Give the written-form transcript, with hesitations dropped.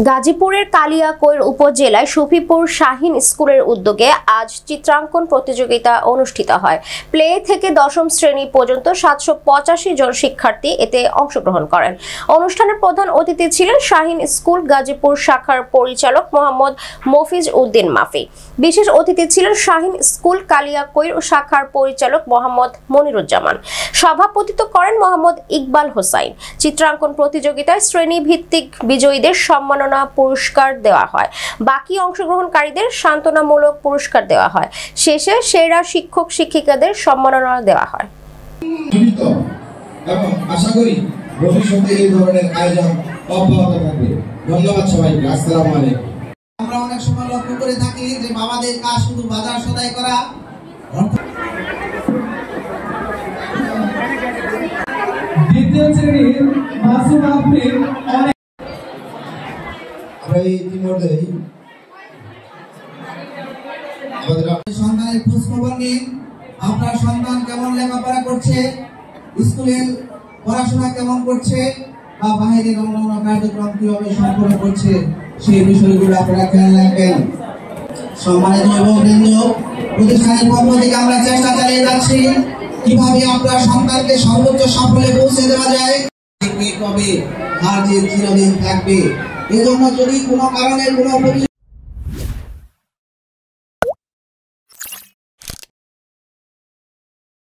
গাজীপুরের কালিয়াকৈর উপজেলায় শফিপুর শাহীন স্কুলের উদ্যোগে আজ চিত্রাঙ্কন প্রতিযোগিতা অনুষ্ঠিত হয়। প্লে থেকে দশম শ্রেণী পর্যন্ত 785 জন শিক্ষার্থী এতে অংশগ্রহণ করেন। অনুষ্ঠানের প্রধান অতিথি ছিলেন শাহীন স্কুল গাজীপুর শাখার পরিচালক মোহাম্মদ মফিজ উদ্দিন মাফি। বিশেষ অতিথি ছিলেন শাহীন স্কুল কালিয়াকৈর শাখার পরিচালক মোহাম্মদ মনিরুজ্জামান। সভাপতিত্ব করেন মোহাম্মদ ইকবাল হোসাইন। চিত্রাঙ্কন প্রতিযোগিতায় শ্রেণী ভিত্তিক বিজয়ীদের সম্মাননা পুরস্কার দেওয়া হয়। বাকি অংশগ্রহণকারীদের সান্ত্বনামূলক পুরস্কার দেওয়া হয়। শেষে সেরা শিক্ষক শিক্ষিকাদের সম্মাননা দেওয়া হয়। এবং আশা করি ভবিষ্যতে এই ধরনের আয়োজন অব্যাহত থাকবে। ধন্যবাদ সবাইকে। আসসালামু আলাইকুম। আমরা অনেক সময় লক্ষ্য করে থাকি যে বাবাদের কাজ শুধু বাজার সদাই করা। দ্বিতীয় শ্রেণীর মাসুম আফরিন সন্তানের খোঁজ খবর নিন। আপনার সন্তান কেমন লেখাপড়া করছে, স্কুলের পড়াশোনা কেমন করছে, বা বাহিরের অন্যান্য কার্যক্রম কিভাবে সম্পন্ন করছে, সেই বিষয়গুলো আপনারা খেয়াল রাখবেন। সম্মানিত অভিভাবকবৃন্দ, প্রতিষ্ঠানের পক্ষ থেকে আমরা চেষ্টা চালিয়ে যাচ্ছি কিভাবে আপনার সন্তানকে সর্বোচ্চ সাফল্যে পৌঁছে দেওয়া যায়। কবে আর যে চিরদিন থাকবে, এজন্য যদি কোনো কারণে কোনো